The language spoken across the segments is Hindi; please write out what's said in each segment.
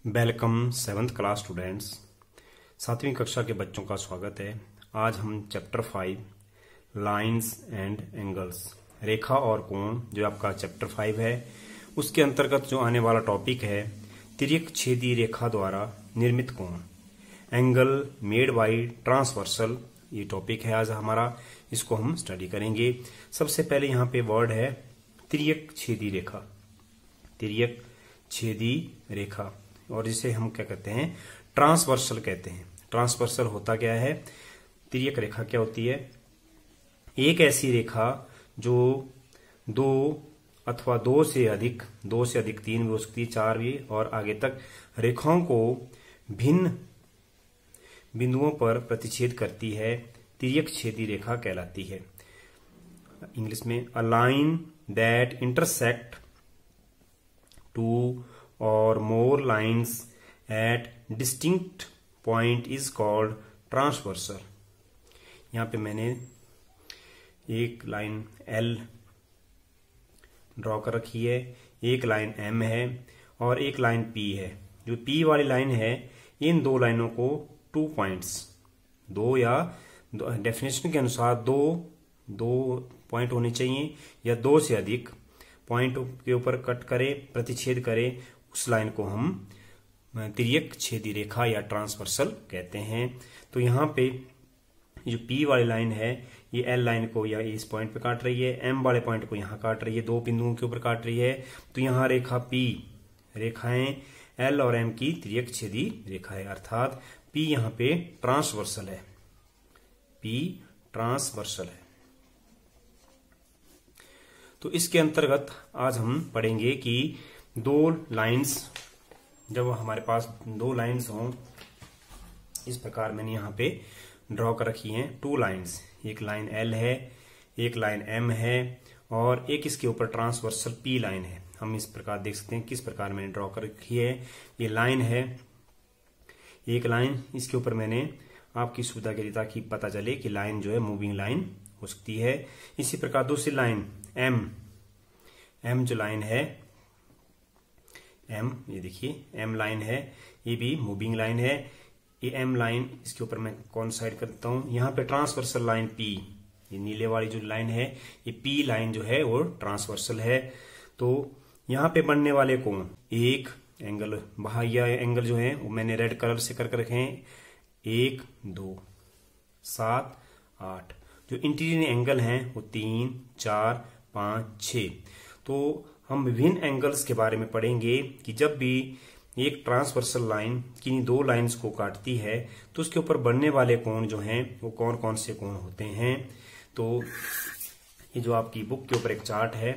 Welcome seventh class students. 7वीं कक्षा के बच्चों का स्वागत है। आज हम चैप्टर 5 लाइंस एंड एंगल्स, रेखा और कोण, जो आपका चैप्टर 5 है, उसके अंतर्गत जो आने वाला टॉपिक है तिर्यक छेदी रेखा द्वारा निर्मित कोण, एंगल मेड बाय ट्रांसवर्सल, ये टॉपिक है आज हमारा। इसको हम स्टडी करेंगे। सबसे पहले यहाँ पे वर्ड है तिर्यक छेदी रेखा, तिर्यक छेदी रेखा, और जिसे हम क्या कहते हैं, ट्रांसवर्सल कहते हैं। ट्रांसवर्सल होता क्या है? तिर्यक रेखा क्या होती है? एक ऐसी रेखा जो दो अथवा दो से अधिक 3 भी हो सकती है, 4 भी, और आगे तक रेखाओं को भिन्न बिंदुओं पर प्रतिच्छेद करती है, तिर्यक छेदी रेखा कहलाती है। इंग्लिश में a line that intersect two or more lines at distinct point is called transversal। यहाँ पे मैंने एक लाइन L ड्रॉ कर रखी है, एक लाइन M है और एक लाइन P है। जो P वाली लाइन है, इन दो लाइनों को 2 पॉइंट्स, दो या डेफिनेशन के अनुसार दो पॉइंट होने चाहिए या 2 से अधिक पॉइंट के ऊपर कट करे, प्रतिच्छेद करे, उस लाइन को हम तिर्यक छेदी रेखा या ट्रांसवर्सल कहते हैं। तो यहाँ पे जो P वाली लाइन है, ये L लाइन को या इस पॉइंट पे काट रही है, M वाले पॉइंट को यहाँ काट रही है, दो बिंदुओं के ऊपर काट रही है। तो यहाँ रेखा P, रेखाएं L और M की तिर्यक छेदी रेखा है, अर्थात P यहाँ पे ट्रांसवर्सल है, P ट्रांसवर्सल है। तो इसके अंतर्गत आज हम पढ़ेंगे कि दो लाइंस, जब हमारे पास दो लाइंस हों, इस प्रकार मैंने यहाँ पे ड्रॉ कर रखी हैं 2 लाइंस, एक लाइन L है, एक लाइन M है और एक इसके ऊपर ट्रांसवर्सल P लाइन है। हम इस प्रकार देख सकते हैं किस प्रकार मैंने ड्रॉ कर रखी है। ये लाइन है, एक लाइन, इसके ऊपर मैंने आपकी सुविधा के लिए, ताकि पता चले कि लाइन जो है मूविंग लाइन हो सकती है। इसी प्रकार दूसरी लाइन M जो लाइन है, M, ये देखिए M लाइन है, ये भी मूविंग लाइन है। ये M लाइन, इसके ऊपर मैं कौन साइड करता हूं, यहाँ पे ट्रांसवर्सल लाइन P, ये नीले वाली जो लाइन है, ये P लाइन जो है वो ट्रांसवर्सल है। तो यहाँ पे बनने वाले कोण, एक एंगल, बाह्य एंगल जो है वो मैंने रेड कलर से करके रखे हैं, 1 2 7 8। जो इंटीरियर एंगल हैं वो 3 4 5 6। तो हम विभिन्न एंगल्स के बारे में पढ़ेंगे कि जब भी एक ट्रांसवर्सल लाइन किन्हीं दो लाइंस को काटती है तो उसके ऊपर बनने वाले कोण जो हैं वो कौन कौन से कोण होते हैं। तो ये जो आपकी बुक के ऊपर एक चार्ट है,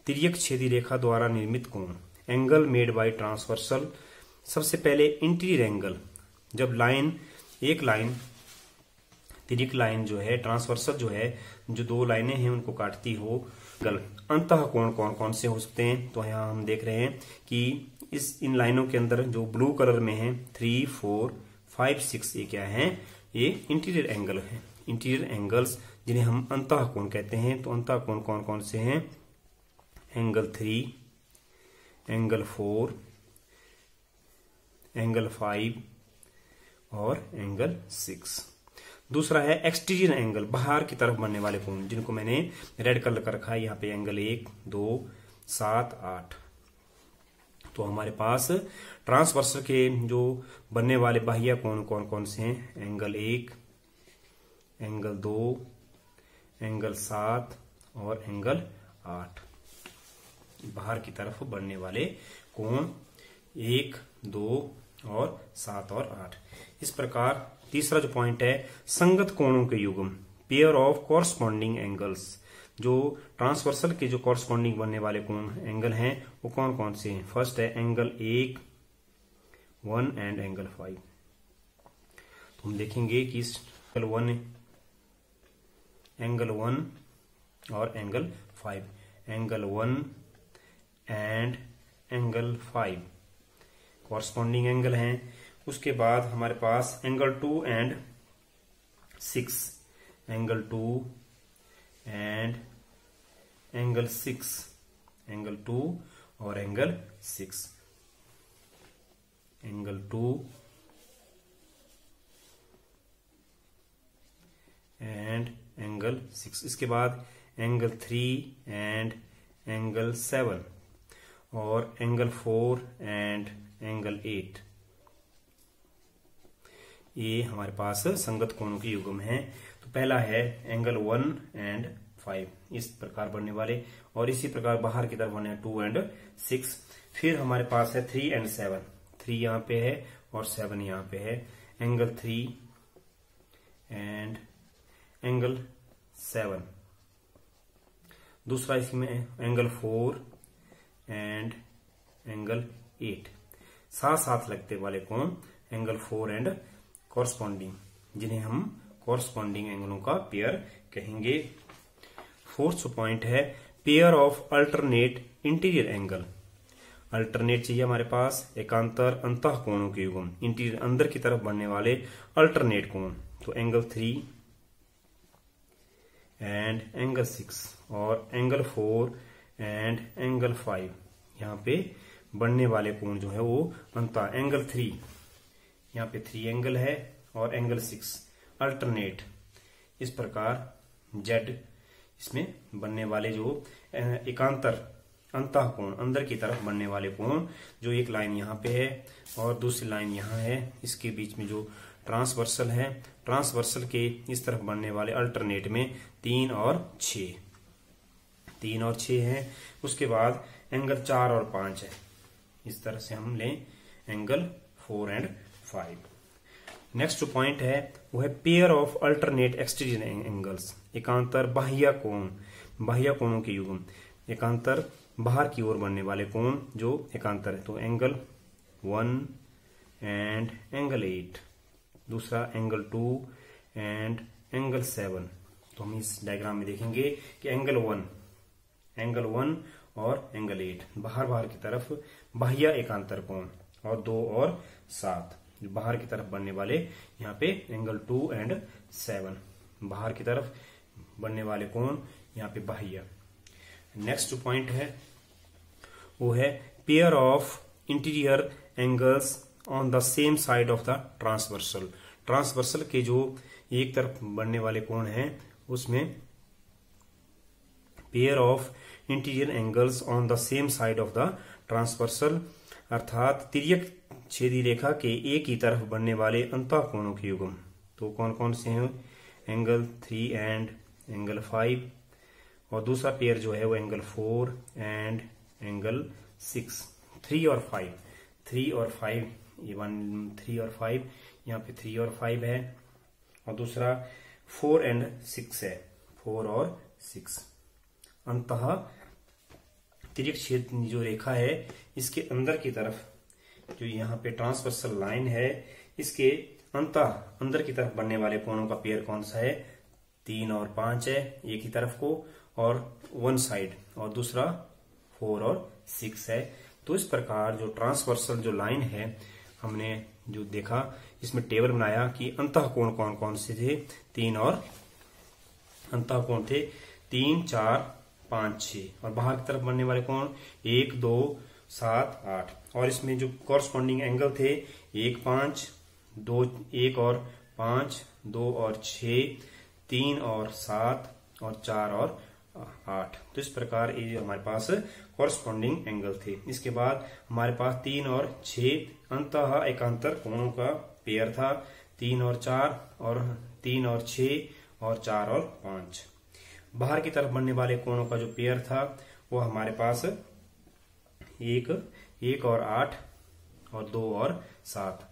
तिर्यक छेदी रेखा द्वारा निर्मित कोण, एंगल मेड बाय ट्रांसवर्सल। सबसे पहले इंटीरियर एंगल, जब लाइन, एक लाइन तिर्यक लाइन जो है, ट्रांसवर्सल जो है, जो दो लाइनें हैं उनको काटती हो, अंतः कोण कौन कौन से हो सकते हैं। तो यहाँ हम देख रहे हैं कि इन लाइनों के अंदर जो ब्लू कलर में है 3 4 5 6, ये क्या है? ये इंटीरियर एंगल है, इंटीरियर एंगल्स जिन्हें हम अंतः कोण कहते हैं। तो अंतः कोण कौन कौन से हैं? एंगल 3, एंगल 4, एंगल 5 और एंगल 6। दूसरा है एक्सटीरियर एंगल, बाहर की तरफ बनने वाले कोण, जिनको मैंने रेड कलर कर रखा है यहाँ पे, एंगल 1 2 7 8। तो हमारे पास ट्रांसवर्सल के जो बनने वाले बाह्य कोण कौन कौन से हैं? एंगल 1, एंगल 2, एंगल 7 और एंगल 8। बाहर की तरफ बनने वाले कोण 1 2 और 7 और 8। इस प्रकार तीसरा जो पॉइंट है, संगत कोणों के युग्म, पेयर ऑफ कॉरस्पॉन्डिंग एंगल्स। जो ट्रांसवर्सल के जो कॉरस्पॉन्डिंग बनने वाले कोण एंगल हैं वो कौन कौन से हैं? फर्स्ट है एंगल 1 एंड एंगल 5। तो हम देखेंगे कि एंगल 1 और angle 5, angle 1 and angle 5 corresponding angle हैं। उसके बाद हमारे पास angle 2 and 6, angle 2 and angle 6, angle 2 और एंगल 6। Angle 2 and angle 6। इसके बाद एंगल 3 एंड एंगल 7 और एंगल 4 एंड एंगल 8। ये हमारे पास संगत कोणों के युग्म हैं। तो पहला है एंगल 1 एंड 5, इस प्रकार बनने वाले, और इसी प्रकार बाहर की तरफ बने 2 एंड 6। फिर हमारे पास है 3 एंड 7, 3 यहाँ पे है और 7 यहाँ पे है। Angle 3 and angle 7। दूसरा इसमें एंगल 4 एंड एंगल 8। साथ साथ लगते वाले कोण एंगल 4 एंड कॉरस्पॉन्डिंग, जिन्हें हम कॉरस्पॉन्डिंग एंगलों का पेयर कहेंगे। फोर्थ पॉइंट है pair of alternate interior angle. Alternate चाहिए हमारे पास एकांतर अंतः कोणों के युग्म, इंटीरियर अंदर की तरफ बनने वाले अल्टरनेट कोण। तो एंगल 3 एंड एंगल 6 और एंगल 4 एंड एंगल 5, यहाँ पे बनने वाले कोण जो है वो अंतः। एंगल 3, यहाँ पे 3 एंगल है और एंगल 6 अल्टरनेट। इस प्रकार जेड इसमें बनने वाले जो एकांतर अंतः कोण अंदर की तरफ बनने वाले कोण, जो एक लाइन यहाँ पे है और दूसरी लाइन यहाँ है, इसके बीच में जो ट्रांसवर्सल है, ट्रांसवर्सल के इस तरफ बनने वाले अल्टरनेट में 3 और 6 हैं। उसके बाद एंगल 4 और 5 है। इस तरह से हम लें एंगल 4 एंड 5। नेक्स्ट पॉइंट है वो है pair of alternate exterior angles, एकांतर बाह्य कोण, बाह्य कोणों के युग्म, एकांतर बाहर की ओर बनने वाले कोण जो एकांतर है। तो एंगल 1 एंड एंगल 8, दूसरा एंगल 2 एंड एंगल 7। तो हम इस डायग्राम में देखेंगे कि एंगल 1 और एंगल 8 बाहर की तरफ बाह्य एकांतर कोण, और 2 और 7 जो बाहर की तरफ बनने वाले, यहाँ पे एंगल 2 एंड 7 बाहर की तरफ बनने वाले कोण, यहाँ पे बाह्य। नेक्स्ट पॉइंट है वो है pair of interior angles on the same side of the transversal. Transversal के जो एक तरफ बनने वाले कोण हैं उसमें pair of interior angles on the same side of the transversal, अर्थात तिर्यक छेदी रेखा के एक ही तरफ बनने वाले अंतः कोणों के युग्म। तो कौन कौन से हैं? एंगल 3 एंड एंगल 5, और दूसरा पेयर जो है वो एंगल 4 एंड एंगल 6। 3 और 5, ये 3 और 5, यहाँ पे 3 और 5 है, और दूसरा 4 एंड 6 है, 4 और 6। अंतः तिर्यक छेद जो रेखा है इसके अंदर की तरफ जो यहाँ पे ट्रांसवर्सल लाइन है, इसके अंदर की तरफ बनने वाले कोणों का पेयर कौन सा है? 3 और 5 है एक ही तरफ को, और 1 साइड, और दूसरा 4 और 6 है। तो इस प्रकार जो ट्रांसवर्सल जो लाइन है हमने जो देखा, इसमें टेबल बनाया कि अंतः कोण कौन कौन से थे। 3 और अंतः कोण थे 3, 4, 5, 6, और बाहर की तरफ बनने वाले कोण 1, 2, 7, 8, और इसमें जो कॉरस्पॉन्डिंग एंगल थे 1, 5, 2, 1 और 5, 2 और 6, 3 और 7, और 4 और 8। तो इस प्रकार ये हमारे पास कॉरस्पॉन्डिंग एंगल थे। इसके बाद हमारे पास 3 और 6 अंतः एकांतर कोणों का पेयर था, 3 और 4, और 3 और 6, और 4 और 5। बाहर की तरफ बनने वाले कोणों का जो पेयर था वो हमारे पास 1 और 8, और 2 और 7।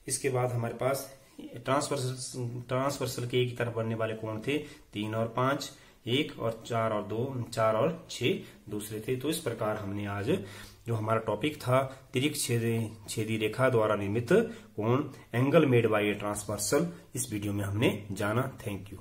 इसके बाद हमारे पास ट्रांसवर्सल के एक ही तरफ बनने वाले कोण थे 3 और 5, 1 और 4 और 2, 4 और 6 दूसरे थे। तो इस प्रकार हमने आज जो हमारा टॉपिक था तिर्यक छेदी रेखा द्वारा निर्मित कोण, angle made by a transversal, इस वीडियो में हमने जाना। Thank you.